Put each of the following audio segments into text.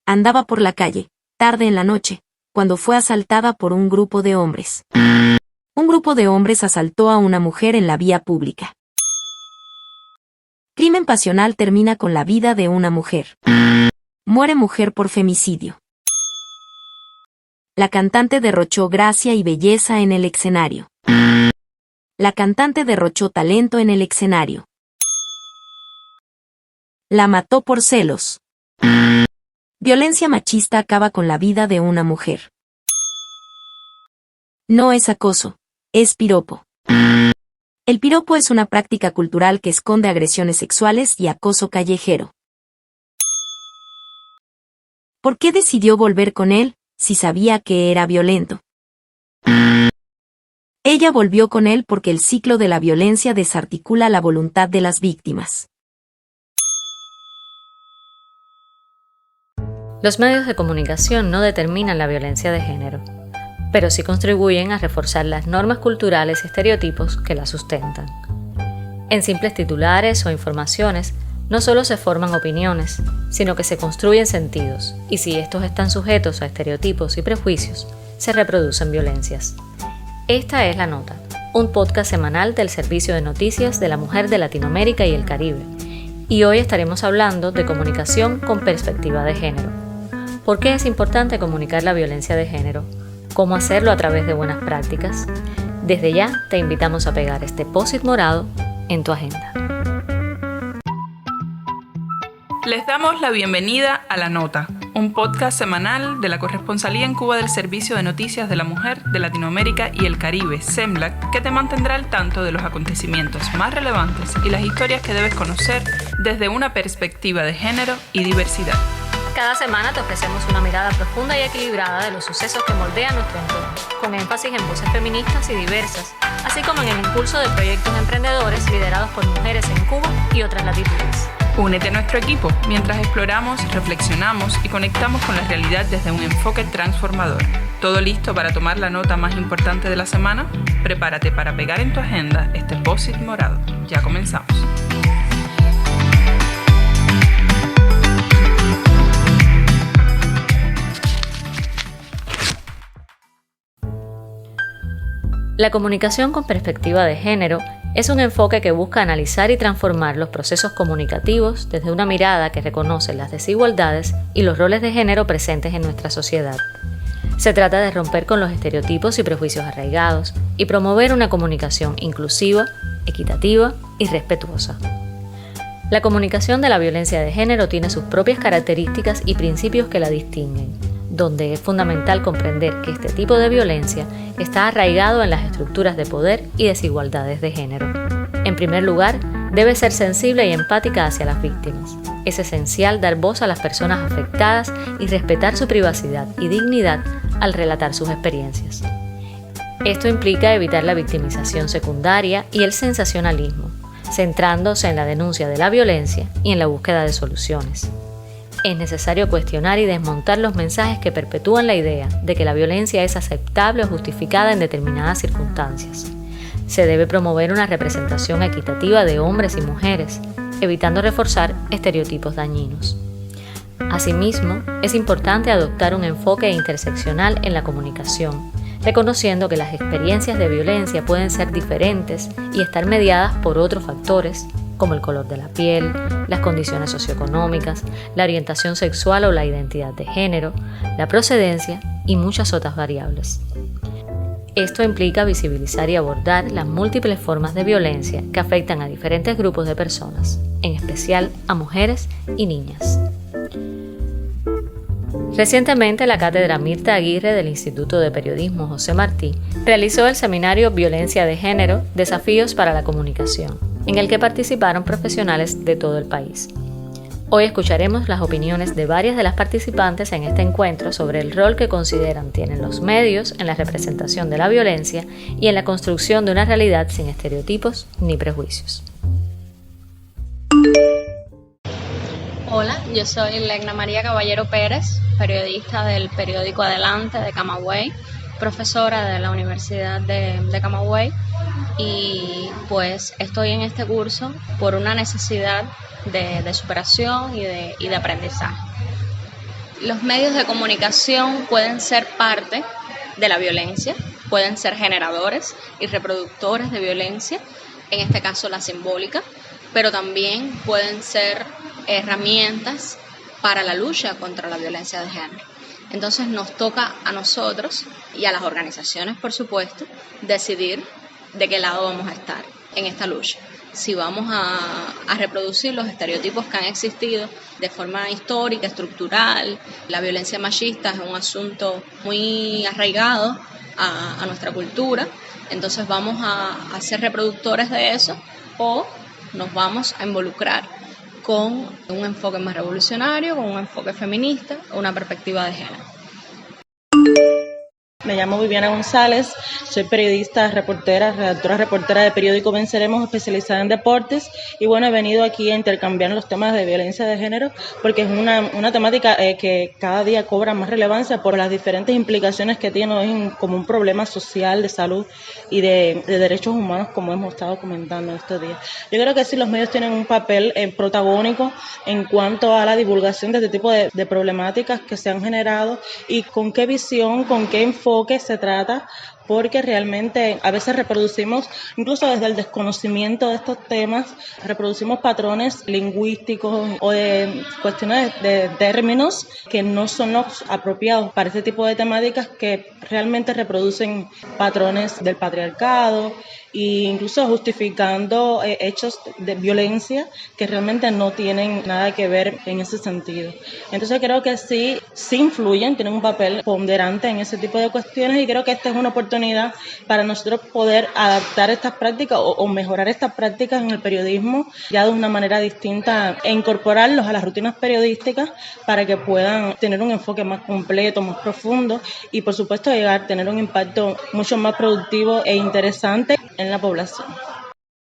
Andaba por la calle, tarde en la noche, cuando fue asaltada por un grupo de hombres. Un grupo de hombres asaltó a una mujer en la vía pública. Crimen pasional termina con la vida de una mujer. Muere mujer por femicidio. La cantante derrochó gracia y belleza en el escenario. La cantante derrochó talento en el escenario. La mató por celos. Violencia machista acaba con la vida de una mujer. No es acoso, es piropo. El piropo es una práctica cultural que esconde agresiones sexuales y acoso callejero. ¿Por qué decidió volver con él, si sabía que era violento? Ella volvió con él porque el ciclo de la violencia desarticula la voluntad de las víctimas. Los medios de comunicación no determinan la violencia de género, pero sí contribuyen a reforzar las normas culturales y estereotipos que la sustentan. En simples titulares o informaciones, no solo se forman opiniones, sino que se construyen sentidos, y si estos están sujetos a estereotipos y prejuicios, se reproducen violencias. Esta es La Nota, un podcast semanal del Servicio de Noticias de la Mujer de Latinoamérica y el Caribe, y hoy estaremos hablando de comunicación con perspectiva de género. ¿Por qué es importante comunicar la violencia de género? ¿Cómo hacerlo a través de buenas prácticas? Desde ya te invitamos a pegar este post-it morado en tu agenda. Les damos la bienvenida a La Nota, un podcast semanal de la Corresponsalía en Cuba del Servicio de Noticias de la Mujer de Latinoamérica y el Caribe, SEMLAC, que te mantendrá al tanto de los acontecimientos más relevantes y las historias que debes conocer desde una perspectiva de género y diversidad. Cada semana te ofrecemos una mirada profunda y equilibrada de los sucesos que moldean nuestro entorno, con énfasis en voces feministas y diversas, así como en el impulso de proyectos emprendedores liderados por mujeres en Cuba y otras latitudes. Únete a nuestro equipo mientras exploramos, reflexionamos y conectamos con la realidad desde un enfoque transformador. ¿Todo listo para tomar la nota más importante de la semana? Prepárate para pegar en tu agenda este post-it morado. Ya comenzamos. La comunicación con perspectiva de género es un enfoque que busca analizar y transformar los procesos comunicativos desde una mirada que reconoce las desigualdades y los roles de género presentes en nuestra sociedad. Se trata de romper con los estereotipos y prejuicios arraigados y promover una comunicación inclusiva, equitativa y respetuosa. La comunicación de la violencia de género tiene sus propias características y principios que la distinguen, donde es fundamental comprender que este tipo de violencia está arraigado en las estructuras de poder y desigualdades de género. En primer lugar, debe ser sensible y empática hacia las víctimas. Es esencial dar voz a las personas afectadas y respetar su privacidad y dignidad al relatar sus experiencias. Esto implica evitar la victimización secundaria y el sensacionalismo, centrándose en la denuncia de la violencia y en la búsqueda de soluciones. Es necesario cuestionar y desmontar los mensajes que perpetúan la idea de que la violencia es aceptable o justificada en determinadas circunstancias. Se debe promover una representación equitativa de hombres y mujeres, evitando reforzar estereotipos dañinos. Asimismo, es importante adoptar un enfoque interseccional en la comunicación, reconociendo que las experiencias de violencia pueden ser diferentes y estar mediadas por otros factores, como el color de la piel, las condiciones socioeconómicas, la orientación sexual o la identidad de género, la procedencia y muchas otras variables. Esto implica visibilizar y abordar las múltiples formas de violencia que afectan a diferentes grupos de personas, en especial a mujeres y niñas. Recientemente, la Cátedra Mirta Aguirre del Instituto de Periodismo José Martí realizó el seminario Violencia de Género, Desafíos para la Comunicación, en el que participaron profesionales de todo el país. Hoy escucharemos las opiniones de varias de las participantes en este encuentro sobre el rol que consideran tienen los medios en la representación de la violencia y en la construcción de una realidad sin estereotipos ni prejuicios. Hola, yo soy Legna María Caballero Pérez, periodista del periódico Adelante de Camagüey, profesora de la Universidad de Camagüey, y pues estoy en este curso por una necesidad de superación y de aprendizaje. Los medios de comunicación pueden ser parte de la violencia, pueden ser generadores y reproductores de violencia, en este caso la simbólica, pero también pueden ser herramientas para la lucha contra la violencia de género. Entonces nos toca a nosotros y a las organizaciones, por supuesto, decidir de qué lado vamos a estar en esta lucha. Si vamos a reproducir los estereotipos que han existido de forma histórica, estructural. La violencia machista es un asunto muy arraigado a nuestra cultura, entonces vamos a ser reproductores de eso, o nos vamos a involucrar con un enfoque más revolucionario, con un enfoque feminista, una perspectiva de género. Me llamo Viviana González, soy periodista, reportera de periódico Venceremos, especializada en deportes, y bueno, he venido aquí a intercambiar los temas de violencia de género porque es una temática que cada día cobra más relevancia por las diferentes implicaciones que tiene hoy como un problema social, de salud y de derechos humanos, como hemos estado comentando estos días. Yo creo que sí, los medios tienen un papel protagónico en cuanto a la divulgación de este tipo de problemáticas que se han generado y con qué visión, con qué enfoque se trata, porque realmente a veces reproducimos, incluso desde el desconocimiento de estos temas, reproducimos patrones lingüísticos o de cuestiones de términos que no son los apropiados para este tipo de temáticas, que realmente reproducen patrones del patriarcado e incluso justificando hechos de violencia que realmente no tienen nada que ver en ese sentido. Entonces creo que sí influyen, tienen un papel ponderante en ese tipo de cuestiones, y creo que esta es una oportunidad para nosotros poder adaptar estas prácticas o mejorar estas prácticas en el periodismo ya de una manera distinta e incorporarlos a las rutinas periodísticas para que puedan tener un enfoque más completo, más profundo y por supuesto llegar a tener un impacto mucho más productivo e interesante en la población.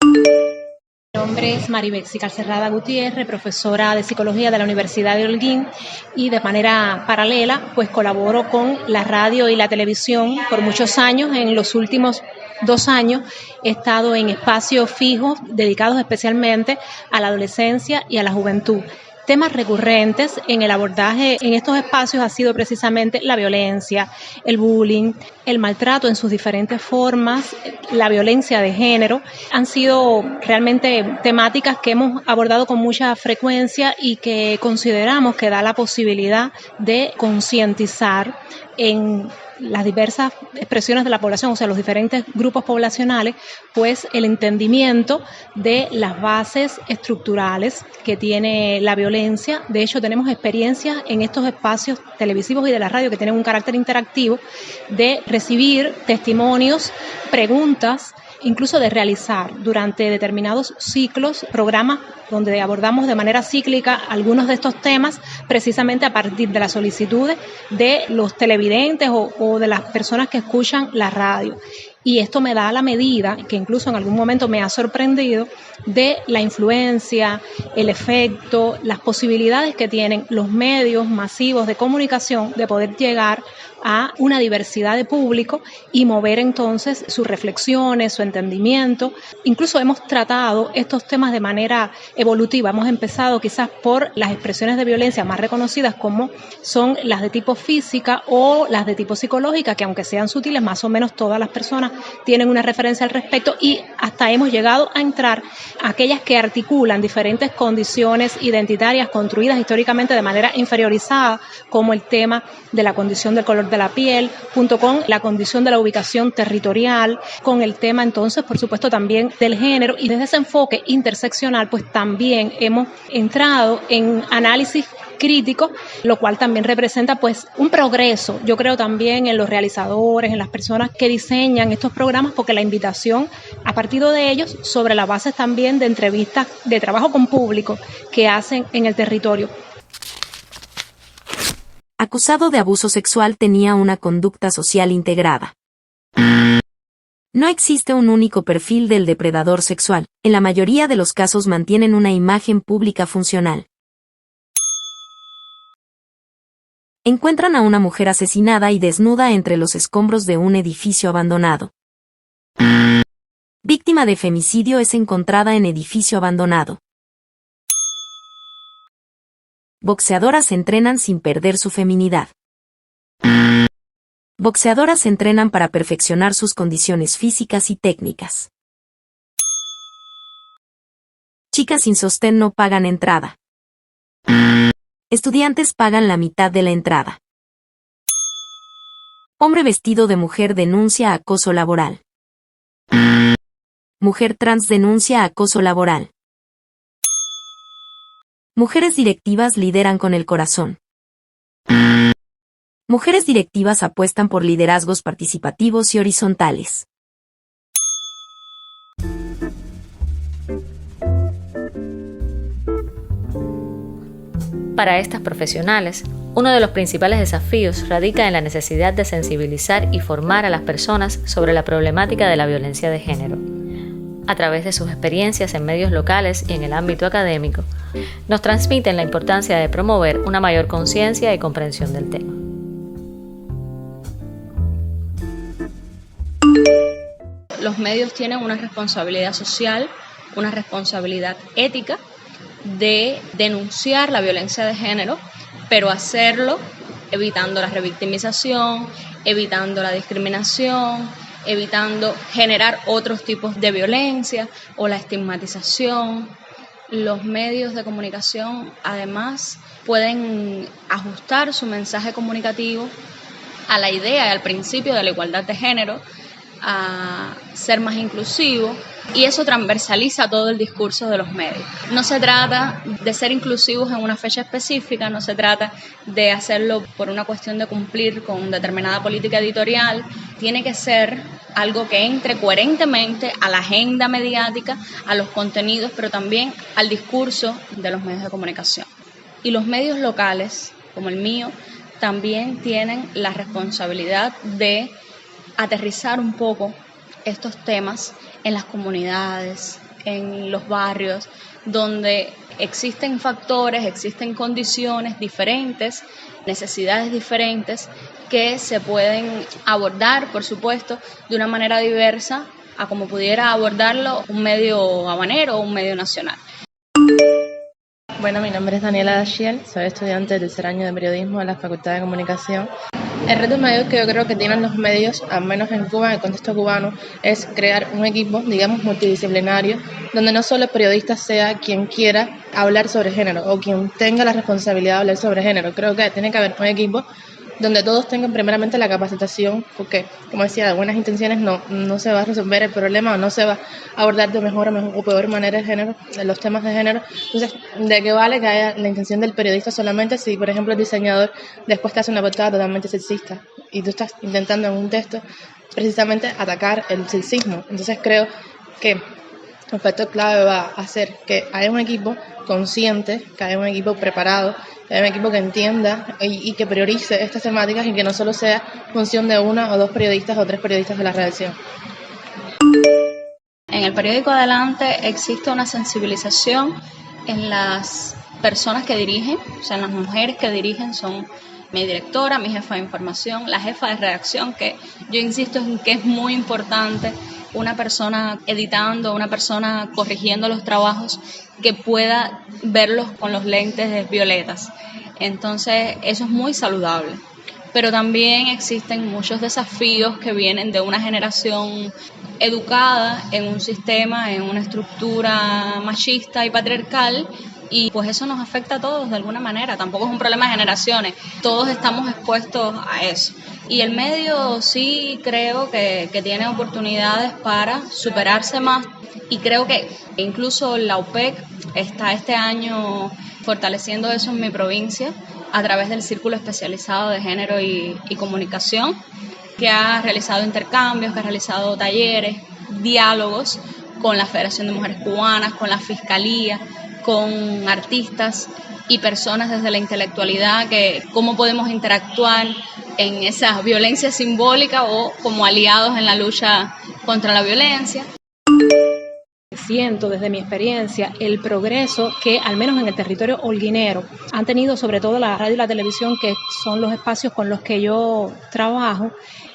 Mi nombre es Maribexi Calcerrada Gutiérrez, profesora de Psicología de la Universidad de Holguín, y de manera paralela pues colaboro con la radio y la televisión por muchos años. En los últimos 2 años he estado en espacios fijos dedicados especialmente a la adolescencia y a la juventud. Temas recurrentes en el abordaje en estos espacios ha sido precisamente la violencia, el bullying, el maltrato en sus diferentes formas, la violencia de género. Han sido realmente temáticas que hemos abordado con mucha frecuencia y que consideramos que da la posibilidad de concientizar en las diversas expresiones de la población, o sea, los diferentes grupos poblacionales, pues el entendimiento de las bases estructurales que tiene la violencia. De hecho, tenemos experiencias en estos espacios televisivos y de la radio que tienen un carácter interactivo de recibir testimonios, preguntas, incluso de realizar durante determinados ciclos programas donde abordamos de manera cíclica algunos de estos temas, precisamente a partir de las solicitudes de los televidentes o de las personas que escuchan la radio. Y esto me da la medida, que incluso en algún momento me ha sorprendido, de la influencia, el efecto, las posibilidades que tienen los medios masivos de comunicación de poder llegar a una diversidad de público y mover entonces sus reflexiones, su entendimiento. Incluso hemos tratado estos temas de manera evolutiva. Hemos empezado quizás por las expresiones de violencia más reconocidas, como son las de tipo física o las de tipo psicológica, que aunque sean sutiles, más o menos todas las personas tienen una referencia al respecto, y hasta hemos llegado a entrar a aquellas que articulan diferentes condiciones identitarias construidas históricamente de manera inferiorizada, como el tema de la condición del color de la piel, junto con la condición de la ubicación territorial, con el tema entonces, por supuesto, también del género. Y desde ese enfoque interseccional, pues también hemos entrado en análisis crítico, lo cual también representa pues un progreso, yo creo, también en los realizadores, en las personas que diseñan estos programas, porque la invitación a partir de ellos, sobre la base también de entrevistas de trabajo con público que hacen en el territorio. Acusado de abuso sexual, tenía una conducta social integrada. No existe un único perfil del depredador sexual. En la mayoría de los casos mantienen una imagen pública funcional. Encuentran a una mujer asesinada y desnuda entre los escombros de un edificio abandonado. Víctima de femicidio es encontrada en edificio abandonado. Boxeadoras entrenan sin perder su feminidad. Boxeadoras entrenan para perfeccionar sus condiciones físicas y técnicas. Chicas sin sostén no pagan entrada. Estudiantes pagan la mitad de la entrada. Hombre vestido de mujer denuncia acoso laboral. Mujer trans denuncia acoso laboral. Mujeres directivas lideran con el corazón. Mujeres directivas apuestan por liderazgos participativos y horizontales. Para estas profesionales, uno de los principales desafíos radica en la necesidad de sensibilizar y formar a las personas sobre la problemática de la violencia de género. A través de sus experiencias en medios locales y en el ámbito académico, nos transmiten la importancia de promover una mayor conciencia y comprensión del tema. Los medios tienen una responsabilidad social, una responsabilidad ética de denunciar la violencia de género, pero hacerlo evitando la revictimización, evitando la discriminación, evitando generar otros tipos de violencia o la estigmatización. Los medios de comunicación, además, pueden ajustar su mensaje comunicativo a la idea y al principio de la igualdad de género, a ser más inclusivo, y eso transversaliza todo el discurso de los medios. No se trata de ser inclusivos en una fecha específica, no se trata de hacerlo por una cuestión de cumplir con determinada política editorial, tiene que ser algo que entre coherentemente a la agenda mediática, a los contenidos, pero también al discurso de los medios de comunicación. Y los medios locales, como el mío, también tienen la responsabilidad de aterrizar un poco estos temas en las comunidades, en los barrios, donde existen factores, existen condiciones diferentes, necesidades diferentes que se pueden abordar, por supuesto, de una manera diversa a como pudiera abordarlo un medio habanero o un medio nacional. Bueno, mi nombre es Daniela Dachiel, soy estudiante del tercer año de periodismo de la Facultad de Comunicación. El reto mayor que yo creo que tienen los medios, al menos en Cuba, en el contexto cubano, es crear un equipo, digamos, multidisciplinario, donde no solo el periodista sea quien quiera hablar sobre género o quien tenga la responsabilidad de hablar sobre género. Creo que tiene que haber un equipo donde todos tengan primeramente la capacitación, porque, como decía, de buenas intenciones no se va a resolver el problema o no se va a abordar de mejor o peor manera el género, los temas de género. Entonces, ¿de qué vale que haya la intención del periodista solamente si, por ejemplo, el diseñador después te hace una portada totalmente sexista y tú estás intentando en un texto precisamente atacar el sexismo? Entonces creo que el factor clave va a ser que haya un equipo consciente, que haya un equipo preparado, que haya un equipo que entienda y que priorice estas temáticas y que no solo sea función de una o dos periodistas o tres periodistas de la redacción. En el periódico Adelante existe una sensibilización en las personas que dirigen, o sea, en las mujeres que dirigen, son mi directora, mi jefa de información, la jefa de redacción, que yo insisto en que es muy importante una persona editando, una persona corrigiendo los trabajos que pueda verlos con los lentes violetas. Entonces, eso es muy saludable. Pero también existen muchos desafíos que vienen de una generación educada en un sistema, en una estructura machista y patriarcal, y pues eso nos afecta a todos de alguna manera. Tampoco es un problema de generaciones, todos estamos expuestos a eso. Y el medio sí creo que tiene oportunidades para superarse más, y creo que incluso la UPEC está este año fortaleciendo eso en mi provincia a través del Círculo Especializado de Género y Comunicación, que ha realizado intercambios, que ha realizado talleres, diálogos con la Federación de Mujeres Cubanas, con la Fiscalía, con artistas y personas desde la intelectualidad, que cómo podemos interactuar en esa violencia simbólica o como aliados en la lucha contra la violencia. siento desde mi experiencia el progreso que al menos en el territorio holguinero han tenido sobre todo la radio y la televisión, que son los espacios con los que yo trabajo,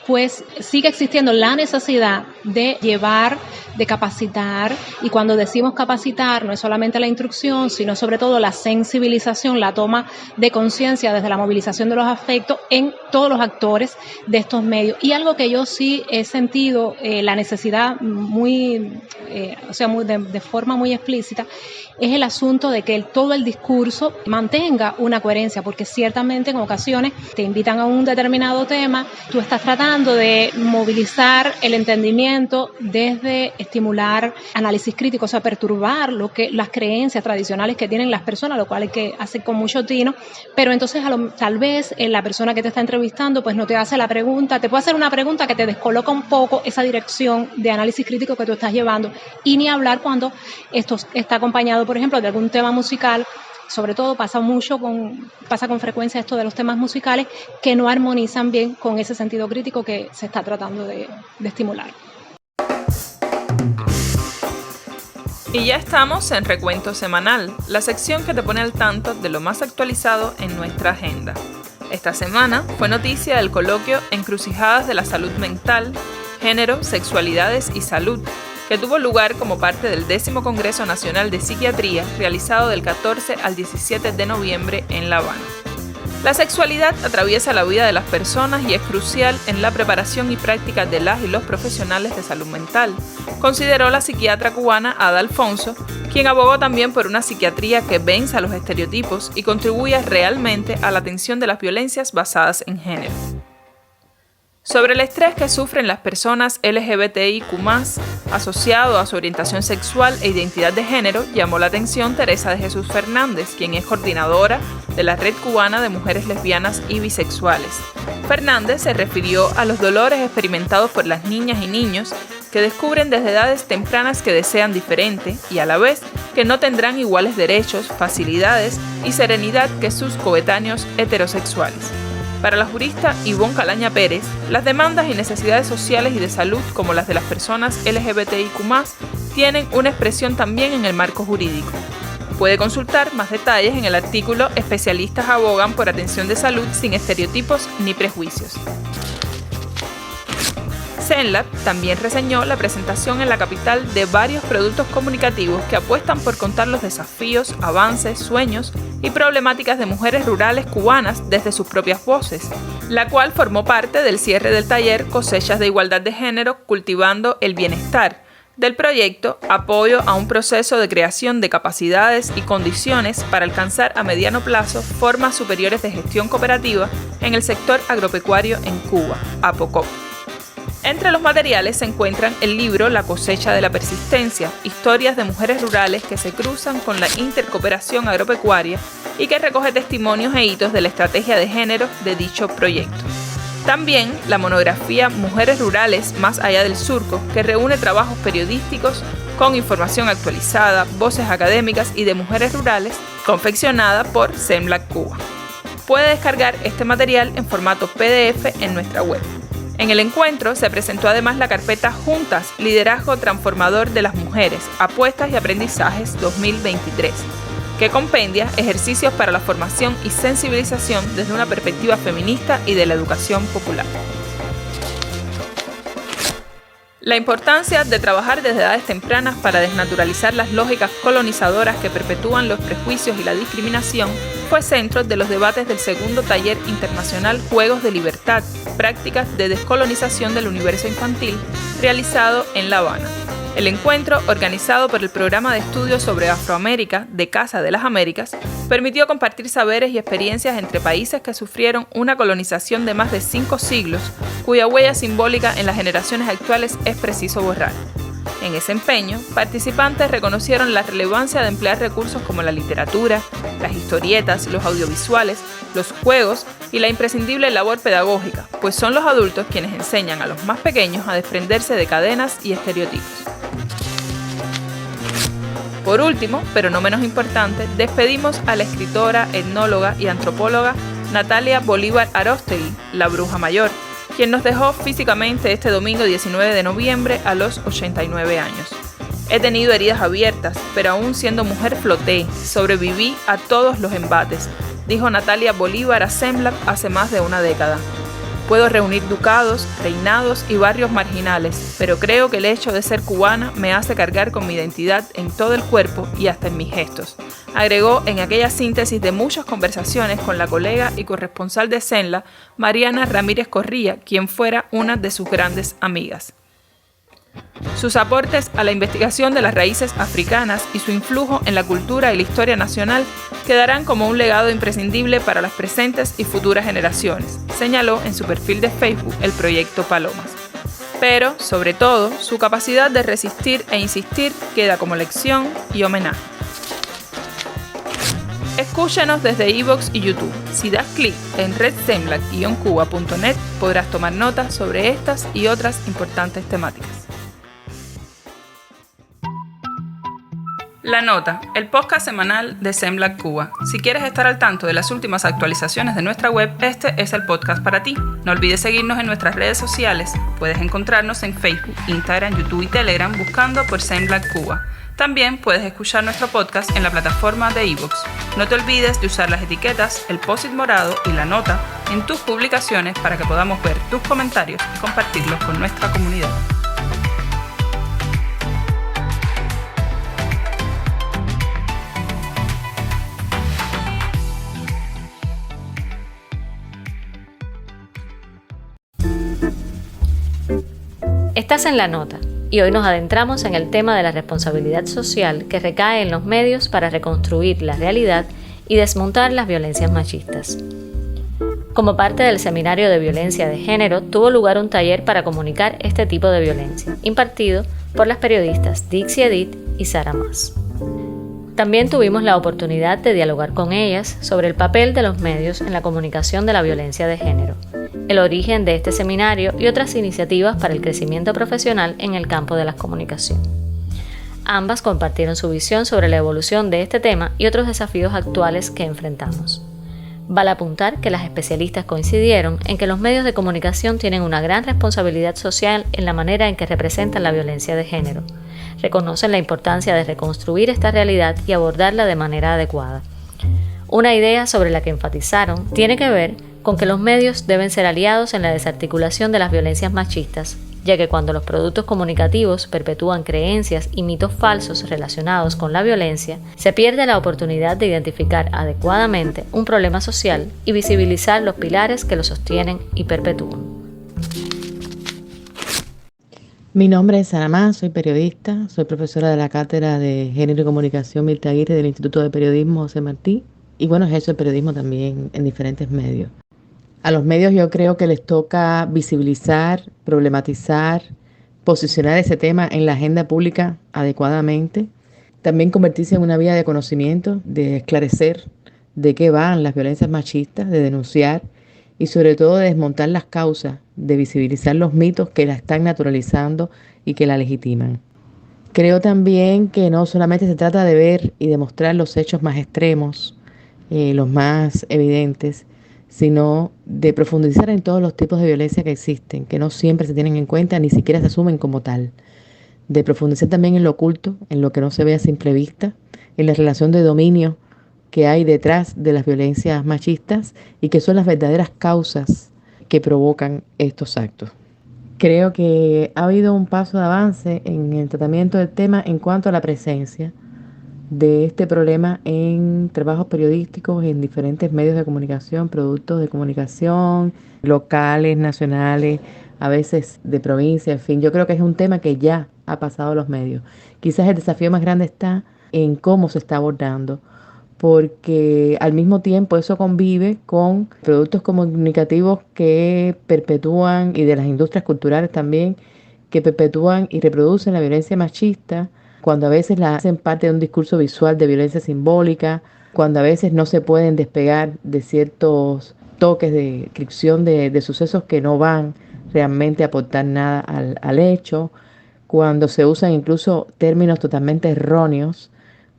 pues sigue existiendo la necesidad de llevar, de capacitar, y cuando decimos capacitar no es solamente la instrucción, sino sobre todo la sensibilización, la toma de conciencia desde la movilización de los afectos en todos los actores de estos medios. Y algo que yo sí he sentido la necesidad de forma muy explícita, es el asunto de que todo el discurso mantenga una coherencia, porque ciertamente en ocasiones te invitan a un determinado tema, tú estás tratando de movilizar el entendimiento desde estimular análisis crítico, o sea, perturbar las creencias tradicionales que tienen las personas, lo cual hay que hacer con mucho tino, pero entonces tal vez la persona que te está entrevistando pues no te hace la pregunta, te puede hacer una pregunta que te descoloca un poco esa dirección de análisis crítico que tú estás llevando, y ni hablar cuando esto está acompañado, por ejemplo, de algún tema musical. Sobre todo pasa con frecuencia esto de los temas musicales que no armonizan bien con ese sentido crítico que se está tratando de estimular. Y ya estamos en Recuento Semanal, la sección que te pone al tanto de lo más actualizado en nuestra agenda. Esta semana fue noticia el coloquio Encrucijadas de la Salud Mental, Género, Sexualidades y Salud, que tuvo lugar como parte del 10º Congreso Nacional de Psiquiatría, realizado del 14 al 17 de noviembre en La Habana. La sexualidad atraviesa la vida de las personas y es crucial en la preparación y práctica de las y los profesionales de salud mental, consideró la psiquiatra cubana Ada Alfonso, quien abogó también por una psiquiatría que venza los estereotipos y contribuya realmente a la atención de las violencias basadas en género. Sobre el estrés que sufren las personas LGBTIQ+, asociado a su orientación sexual e identidad de género, llamó la atención Teresa de Jesús Fernández, quien es coordinadora de la Red Cubana de Mujeres Lesbianas y Bisexuales. Fernández se refirió a los dolores experimentados por las niñas y niños que descubren desde edades tempranas que desean diferente y a la vez que no tendrán iguales derechos, facilidades y serenidad que sus coetáneos heterosexuales. Para la jurista Ivonne Calaña Pérez, las demandas y necesidades sociales y de salud como las de las personas LGBTIQ+, tienen una expresión también en el marco jurídico. Puede consultar más detalles en el artículo Especialistas abogan por atención de salud sin estereotipos ni prejuicios. Semlab también reseñó la presentación en la capital de varios productos comunicativos que apuestan por contar los desafíos, avances, sueños y problemáticas de mujeres rurales cubanas desde sus propias voces, la cual formó parte del cierre del taller Cosechas de Igualdad de Género Cultivando el Bienestar, del proyecto Apoyo a un proceso de creación de capacidades y condiciones para alcanzar a mediano plazo formas superiores de gestión cooperativa en el sector agropecuario en Cuba, APOCOP. Entre los materiales se encuentran el libro La cosecha de la persistencia, historias de mujeres rurales que se cruzan con la intercooperación agropecuaria y que recoge testimonios e hitos de la estrategia de género de dicho proyecto. También la monografía Mujeres Rurales más allá del surco, que reúne trabajos periodísticos con información actualizada, voces académicas y de mujeres rurales, confeccionada por Semlab Cuba. Puede descargar este material en formato PDF en nuestra web. En el encuentro se presentó además la carpeta Juntas, Liderazgo Transformador de las Mujeres, Apuestas y Aprendizajes 2023, que compendia ejercicios para la formación y sensibilización desde una perspectiva feminista y de la educación popular. La importancia de trabajar desde edades tempranas para desnaturalizar las lógicas colonizadoras que perpetúan los prejuicios y la discriminación fue centro de los debates del segundo taller internacional Juegos de Libertad, prácticas de descolonización del universo infantil, realizado en La Habana. El encuentro, organizado por el Programa de Estudios sobre Afroamérica de Casa de las Américas, permitió compartir saberes y experiencias entre países que sufrieron una colonización de más de 5 siglos, cuya huella simbólica en las generaciones actuales es preciso borrar. En ese empeño, participantes reconocieron la relevancia de emplear recursos como la literatura, las historietas, los audiovisuales, los juegos y la imprescindible labor pedagógica, pues son los adultos quienes enseñan a los más pequeños a desprenderse de cadenas y estereotipos. Por último, pero no menos importante, despedimos a la escritora, etnóloga y antropóloga Natalia Bolívar Aróstegui, la bruja mayor, quien nos dejó físicamente este domingo 19 de noviembre a los 89 años. He tenido heridas abiertas, pero aún siendo mujer floté, sobreviví a todos los embates, dijo Natalia Bolívar a Semblak hace más de una década. Puedo reunir ducados, reinados y barrios marginales, pero creo que el hecho de ser cubana me hace cargar con mi identidad en todo el cuerpo y hasta en mis gestos, agregó en aquella síntesis de muchas conversaciones con la colega y corresponsal de Semblak, Mariana Ramírez Corría, quien fuera una de sus grandes amigas. Sus aportes a la investigación de las raíces africanas y su influjo en la cultura y la historia nacional quedarán como un legado imprescindible para las presentes y futuras generaciones, señaló en su perfil de Facebook el proyecto Palomas. Pero, sobre todo, su capacidad de resistir e insistir queda como lección y homenaje. Escúchanos desde iVoox y YouTube. Si das clic en redsemblak-cuba.net podrás tomar notas sobre estas y otras importantes temáticas. La Nota, el podcast semanal de Semblak Cuba. Si quieres estar al tanto de las últimas actualizaciones de nuestra web, este es el podcast para ti. No olvides seguirnos en nuestras redes sociales. Puedes encontrarnos en Facebook, Instagram, YouTube y Telegram buscando por Semblak Cuba. También puedes escuchar nuestro podcast en la plataforma de iVoox. No te olvides de usar las etiquetas, el post-it morado y la nota en tus publicaciones para que podamos ver tus comentarios y compartirlos con nuestra comunidad. Estás en La Nota y hoy nos adentramos en el tema de la responsabilidad social que recae en los medios para reconstruir la realidad y desmontar las violencias machistas. Como parte del Seminario de Violencia de Género, tuvo lugar un taller para comunicar este tipo de violencia, impartido por las periodistas Dixie Edith y Sara Mas. También tuvimos la oportunidad de dialogar con ellas sobre el papel de los medios en la comunicación de la violencia de género, el origen de este seminario y otras iniciativas para el crecimiento profesional en el campo de la comunicación. Ambas compartieron su visión sobre la evolución de este tema y otros desafíos actuales que enfrentamos. Vale apuntar que las especialistas coincidieron en que los medios de comunicación tienen una gran responsabilidad social en la manera en que representan la violencia de género. Reconocen la importancia de reconstruir esta realidad y abordarla de manera adecuada. Una idea sobre la que enfatizaron tiene que ver con que los medios deben ser aliados en la desarticulación de las violencias machistas, ya que cuando los productos comunicativos perpetúan creencias y mitos falsos relacionados con la violencia, se pierde la oportunidad de identificar adecuadamente un problema social y visibilizar los pilares que lo sostienen y perpetúan. Mi nombre es Sara Mas, soy periodista, soy profesora de la Cátedra de Género y Comunicación Mirta Aguirre del Instituto de Periodismo José Martí y ejerzo el periodismo también en diferentes medios. A los medios yo creo que les toca visibilizar, problematizar, posicionar ese tema en la agenda pública adecuadamente, también convertirse en una vía de conocimiento, de esclarecer de qué van las violencias machistas, de denunciar y sobre todo de desmontar las causas, de visibilizar los mitos que la están naturalizando y que la legitiman. Creo también que no solamente se trata de ver y demostrar los hechos más extremos, los más evidentes, sino de profundizar en todos los tipos de violencia que existen, que no siempre se tienen en cuenta, ni siquiera se asumen como tal. De profundizar también en lo oculto, en lo que no se ve a simple vista, en la relación de dominio que hay detrás de las violencias machistas y que son las verdaderas causas que provocan estos actos. Creo que ha habido un paso de avance en el tratamiento del tema en cuanto a la presencia de este problema en trabajos periodísticos, en diferentes medios de comunicación, productos de comunicación, locales, nacionales, a veces de provincia, en fin. Yo creo que es un tema que ya ha pasado a los medios. Quizás el desafío más grande está en cómo se está abordando, porque al mismo tiempo eso convive con productos comunicativos que perpetúan, y de las industrias culturales también, que perpetúan y reproducen la violencia machista, cuando a veces la hacen parte de un discurso visual de violencia simbólica, cuando a veces no se pueden despegar de ciertos toques de descripción de sucesos que no van realmente a aportar nada al hecho, cuando se usan incluso términos totalmente erróneos,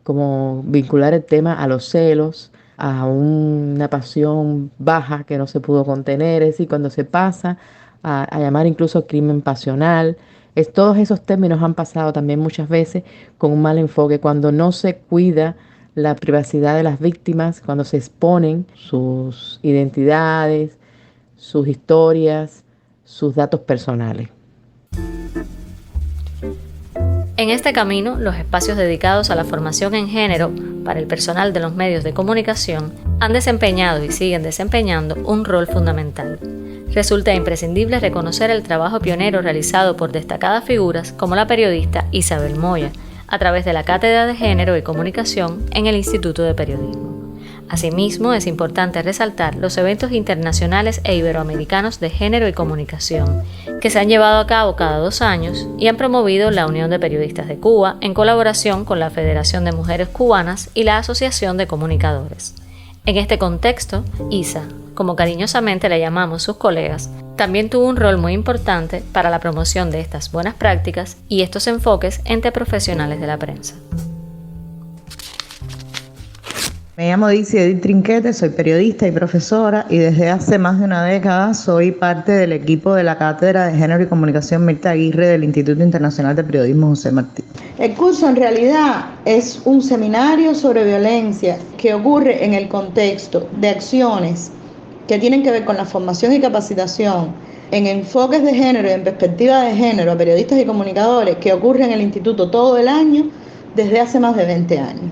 como vincular el tema a los celos, a una pasión baja que no se pudo contener, es decir, cuando se pasa a llamar incluso crimen pasional, Todos esos términos han pasado también muchas veces con un mal enfoque, cuando no se cuida la privacidad de las víctimas, cuando se exponen sus identidades, sus historias, sus datos personales. En este camino, los espacios dedicados a la formación en género para el personal de los medios de comunicación han desempeñado y siguen desempeñando un rol fundamental. Resulta imprescindible reconocer el trabajo pionero realizado por destacadas figuras como la periodista Isabel Moya, a través de la Cátedra de Género y Comunicación en el Instituto de Periodismo. Asimismo, es importante resaltar los eventos internacionales e iberoamericanos de género y comunicación, que se han llevado a cabo cada 2 años y han promovido la Unión de Periodistas de Cuba en colaboración con la Federación de Mujeres Cubanas y la Asociación de Comunicadores. En este contexto, ISA, como cariñosamente le llamamos sus colegas, también tuvo un rol muy importante para la promoción de estas buenas prácticas y estos enfoques entre profesionales de la prensa. Me llamo Dixie Edith Trinquete, soy periodista y profesora y desde hace más de una década soy parte del equipo de la Cátedra de Género y Comunicación Mirta Aguirre del Instituto Internacional de Periodismo José Martí. El curso en realidad es un seminario sobre violencia que ocurre en el contexto de acciones que tienen que ver con la formación y capacitación en enfoques de género y en perspectiva de género a periodistas y comunicadores que ocurre en el instituto todo el año desde hace más de 20 años.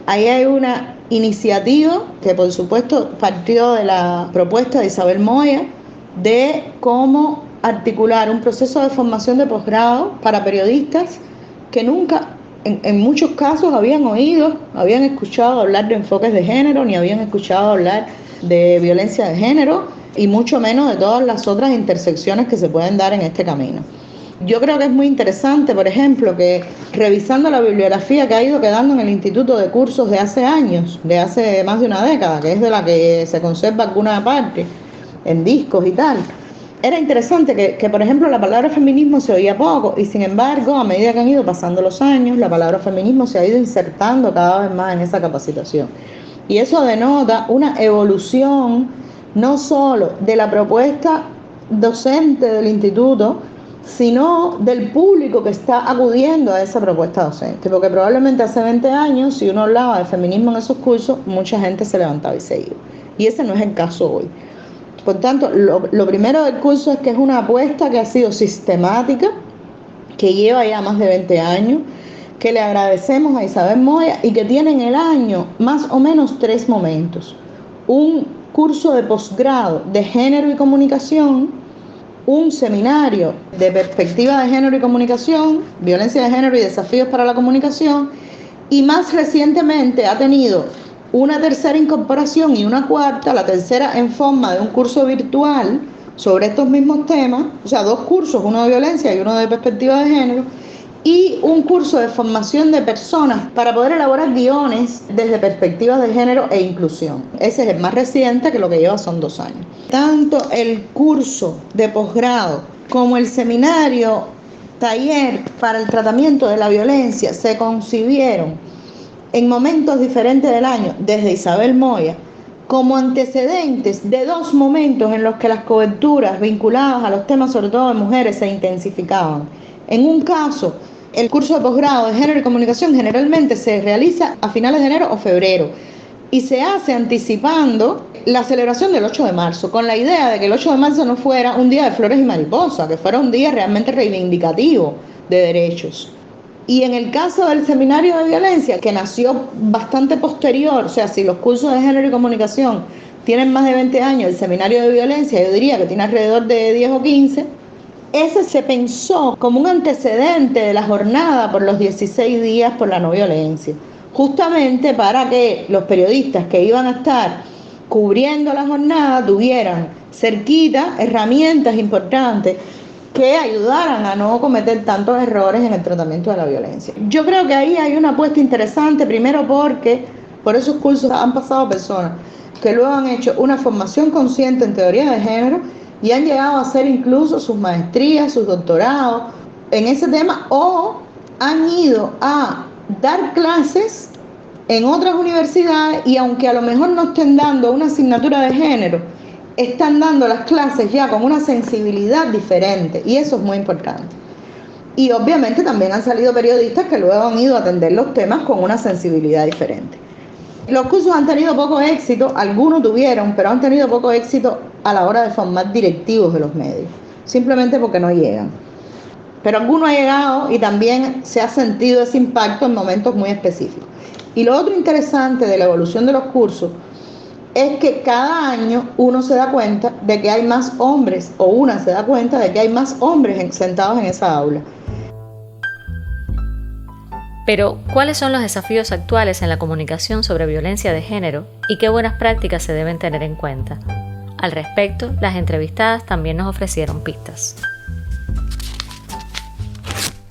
Ahí hay una iniciativa que por supuesto partió de la propuesta de Isabel Moya de cómo articular un proceso de formación de posgrado para periodistas que nunca, en muchos casos, habían escuchado hablar de enfoques de género, ni habían escuchado hablar de violencia de género, y mucho menos de todas las otras intersecciones que se pueden dar en este camino. Yo creo que es muy interesante, por ejemplo, que revisando la bibliografía que ha ido quedando en el Instituto de Cursos de hace años, de hace más de una década, que es de la que se conserva alguna parte en discos y tal, era interesante que, por ejemplo, la palabra feminismo se oía poco y, sin embargo, a medida que han ido pasando los años, la palabra feminismo se ha ido insertando cada vez más en esa capacitación. Y eso denota una evolución no solo de la propuesta docente del instituto, sino del público que está acudiendo a esa propuesta docente, porque probablemente hace 20 años, si uno hablaba de feminismo en esos cursos, mucha gente se levantaba y se iba, y ese no es el caso hoy. Por tanto, lo primero del curso es que es una apuesta que ha sido sistemática, que lleva ya más de 20 años, que le agradecemos a Isabel Moya y que tiene en el año más o menos 3 momentos: un curso de posgrado de género y comunicación, un seminario de perspectiva de género y comunicación, violencia de género y desafíos para la comunicación, y más recientemente ha tenido una tercera incorporación y una cuarta, la tercera en forma de un curso virtual sobre estos mismos temas, o sea, 2 cursos, uno de violencia y uno de perspectiva de género, y un curso de formación de personas para poder elaborar guiones desde perspectivas de género e inclusión. Ese es el más reciente, que lo que lleva son 2 años. Tanto el curso de posgrado como el seminario taller para el tratamiento de la violencia se concibieron en momentos diferentes del año, desde Isabel Moya, como antecedentes de 2 momentos en los que las coberturas vinculadas a los temas, sobre todo de mujeres, se intensificaban. En un caso, el curso de posgrado de género y comunicación generalmente se realiza a finales de enero o febrero y se hace anticipando la celebración del 8 de marzo, con la idea de que el 8 de marzo no fuera un día de flores y mariposas, que fuera un día realmente reivindicativo de derechos. Y en el caso del seminario de violencia, que nació bastante posterior, o sea, si los cursos de género y comunicación tienen más de 20 años, el seminario de violencia yo diría que tiene alrededor de 10 o 15, ese se pensó como un antecedente de la jornada por los 16 días por la no violencia, justamente para que los periodistas que iban a estar cubriendo la jornada tuvieran cerquita herramientas importantes que ayudaran a no cometer tantos errores en el tratamiento de la violencia. Yo creo que ahí hay una apuesta interesante, primero porque por esos cursos han pasado personas que luego han hecho una formación consciente en teoría de género y han llegado a hacer incluso sus maestrías, sus doctorados en ese tema, o han ido a dar clases en otras universidades y aunque a lo mejor no estén dando una asignatura de género, están dando las clases ya con una sensibilidad diferente, y eso es muy importante. Y obviamente también han salido periodistas que luego han ido a atender los temas con una sensibilidad diferente. Los cursos han tenido poco éxito, algunos tuvieron, pero han tenido poco éxito a la hora de formar directivos de los medios, simplemente porque no llegan. Pero alguno ha llegado y también se ha sentido ese impacto en momentos muy específicos. Y lo otro interesante de la evolución de los cursos es que cada año uno se da cuenta de que hay más hombres, o una se da cuenta de que hay más hombres sentados en esa aula. Pero, ¿cuáles son los desafíos actuales en la comunicación sobre violencia de género y qué buenas prácticas se deben tener en cuenta? Al respecto, las entrevistadas también nos ofrecieron pistas.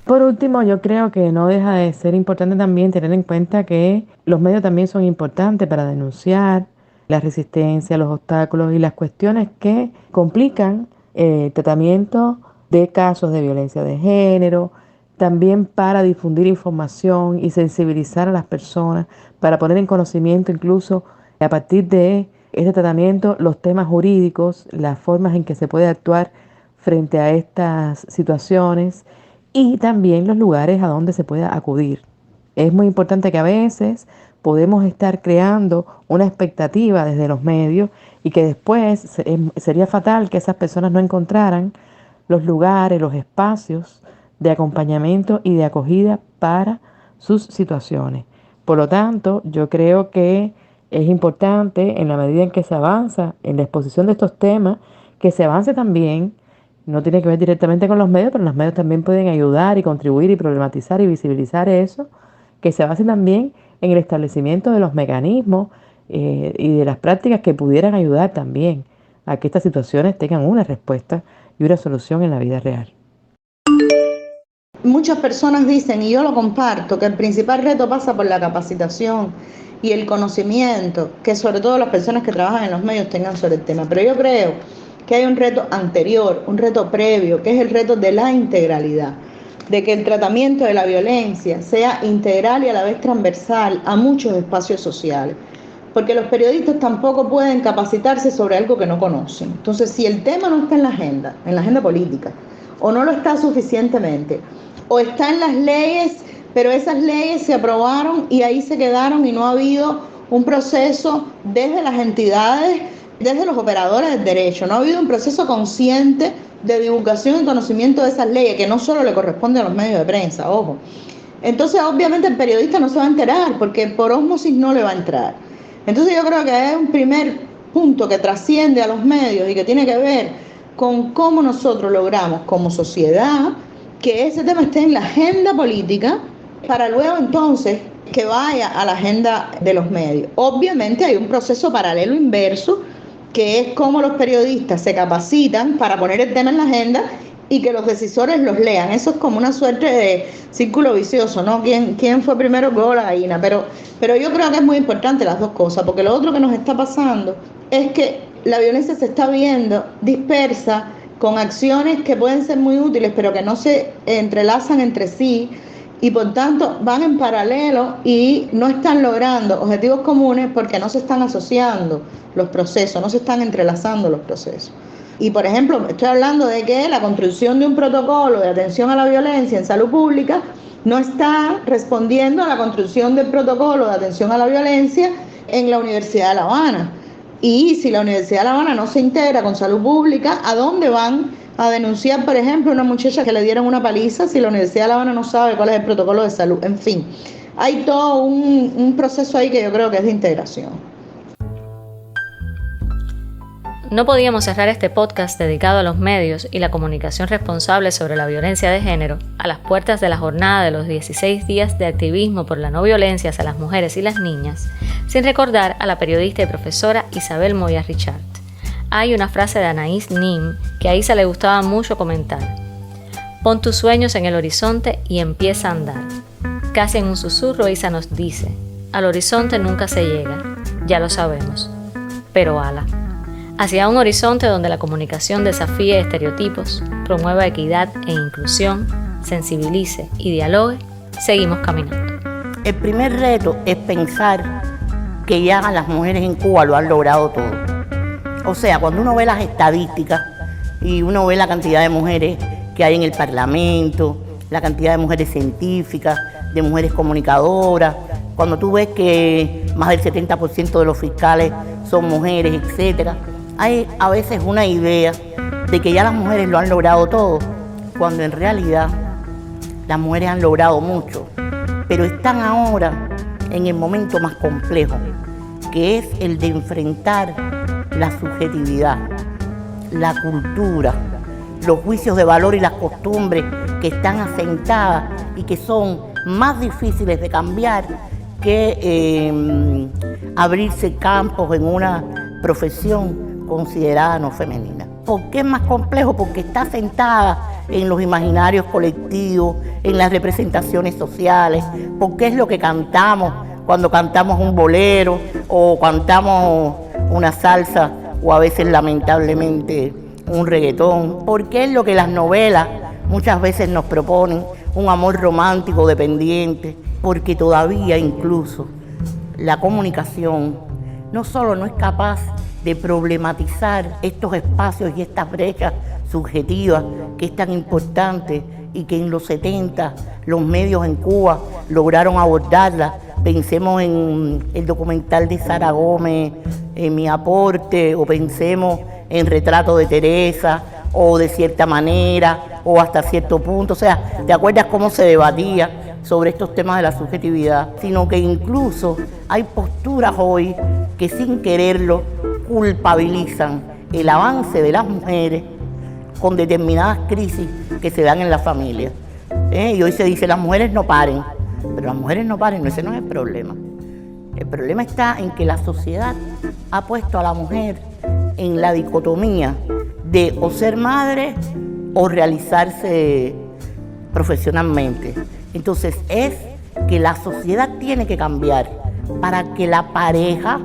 Por último, yo creo que no deja de ser importante también tener en cuenta que los medios también son importantes para denunciar la resistencia, los obstáculos y las cuestiones que complican el tratamiento de casos de violencia de género, también para difundir información y sensibilizar a las personas, para poner en conocimiento incluso a partir de este tratamiento los temas jurídicos, las formas en que se puede actuar frente a estas situaciones y también los lugares a donde se pueda acudir. Es muy importante que a veces podemos estar creando una expectativa desde los medios y que después sería fatal que esas personas no encontraran los lugares, los espacios de acompañamiento y de acogida para sus situaciones. Por lo tanto, yo creo que es importante, en la medida en que se avanza en la exposición de estos temas, que se avance también, no tiene que ver directamente con los medios, pero los medios también pueden ayudar y contribuir y problematizar y visibilizar eso, que se avance también en el establecimiento de los mecanismos y de las prácticas que pudieran ayudar también a que estas situaciones tengan una respuesta y una solución en la vida real. Muchas personas dicen, y yo lo comparto, que el principal reto pasa por la capacitación y el conocimiento que sobre todo las personas que trabajan en los medios tengan sobre el tema. Pero yo creo que hay un reto anterior, un reto previo, que es el reto de la integralidad, de que el tratamiento de la violencia sea integral y a la vez transversal a muchos espacios sociales. Porque los periodistas tampoco pueden capacitarse sobre algo que no conocen. Entonces, si el tema no está en la agenda política, o no lo está suficientemente, o está en las leyes, pero esas leyes se aprobaron y ahí se quedaron y no ha habido un proceso desde las entidades, desde los operadores del derecho, no ha habido un proceso consciente de divulgación y conocimiento de esas leyes, que no solo le corresponde a los medios de prensa, ojo. Entonces, obviamente, el periodista no se va a enterar, porque por ósmosis no le va a entrar. Entonces, yo creo que es un primer punto que trasciende a los medios y que tiene que ver con cómo nosotros logramos como sociedad que ese tema esté en la agenda política para luego entonces que vaya a la agenda de los medios. Obviamente hay un proceso paralelo inverso que es cómo los periodistas se capacitan para poner el tema en la agenda y que los decisores los lean. Eso es como una suerte de círculo vicioso, ¿no? ¿Quién fue primero el huevo o la gallina? Pero yo creo que es muy importante las dos cosas, porque lo otro que nos está pasando es que la violencia se está viendo dispersa con acciones que pueden ser muy útiles, pero que no se entrelazan entre sí y por tanto van en paralelo y no están logrando objetivos comunes porque no se están asociando los procesos, no se están entrelazando los procesos. Y por ejemplo, estoy hablando de que la construcción de un protocolo de atención a la violencia en salud pública no está respondiendo a la construcción del protocolo de atención a la violencia en la Universidad de La Habana. Y si la Universidad de La Habana no se integra con salud pública, ¿a dónde van a denunciar, por ejemplo, a una muchacha que le dieron una paliza si la Universidad de La Habana no sabe cuál es el protocolo de salud? En fin, hay todo un proceso ahí que yo creo que es de integración. No podíamos cerrar este podcast dedicado a los medios y la comunicación responsable sobre la violencia de género a las puertas de la jornada de los 16 días de activismo por la no violencia hacia las mujeres y las niñas, sin recordar a la periodista y profesora Isabel Moya Richard. Hay una frase de Anaïs Nin que a Isa le gustaba mucho comentar. Pon tus sueños en el horizonte y empieza a andar. Casi en un susurro Isa nos dice, al horizonte nunca se llega, ya lo sabemos, pero ala. Hacia un horizonte donde la comunicación desafíe estereotipos, promueva equidad e inclusión, sensibilice y dialogue, seguimos caminando. El primer reto es pensar que ya las mujeres en Cuba lo han logrado todo. O sea, cuando uno ve las estadísticas y uno ve la cantidad de mujeres que hay en el Parlamento, la cantidad de mujeres científicas, de mujeres comunicadoras, cuando tú ves que más del 70% de los fiscales son mujeres, etcétera, hay a veces una idea de que ya las mujeres lo han logrado todo, cuando en realidad las mujeres han logrado mucho, pero están ahora en el momento más complejo, que es el de enfrentar la subjetividad, la cultura, los juicios de valor y las costumbres que están asentadas y que son más difíciles de cambiar que abrirse campos en una profesión considerada no femenina. ¿Por qué es más complejo? Porque está asentada en los imaginarios colectivos, en las representaciones sociales, porque es lo que cantamos cuando cantamos un bolero o cantamos una salsa o a veces lamentablemente un reggaetón, porque es lo que las novelas muchas veces nos proponen, un amor romántico dependiente, porque todavía incluso la comunicación no solo no es capaz de problematizar estos espacios y estas brechas subjetivas que es tan importante y que en los 70 los medios en Cuba lograron abordarla. Pensemos en el documental de Sara Gómez, en Mi Aporte, o pensemos en Retrato de Teresa, o De Cierta Manera, o Hasta Cierto Punto. O sea, ¿te acuerdas cómo se debatía sobre estos temas de la subjetividad? Sino que incluso hay posturas hoy que sin quererlo culpabilizan el avance de las mujeres con determinadas crisis que se dan en la familia. Y hoy se dice, las mujeres no paren, pero las mujeres no paren, ese no es el problema. El problema está en que la sociedad ha puesto a la mujer en la dicotomía de o ser madre o realizarse profesionalmente. Entonces es que la sociedad tiene que cambiar para que la pareja,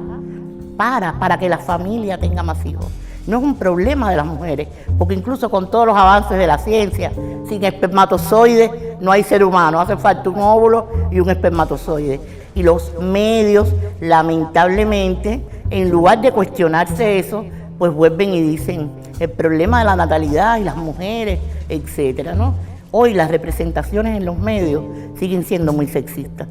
para que la familia tenga más hijos. No es un problema de las mujeres, porque incluso con todos los avances de la ciencia, sin espermatozoide no hay ser humano, hace falta un óvulo y un espermatozoide. Y los medios, lamentablemente, en lugar de cuestionarse eso, pues vuelven y dicen el problema de la natalidad y las mujeres, etcétera, ¿no? Hoy las representaciones en los medios siguen siendo muy sexistas.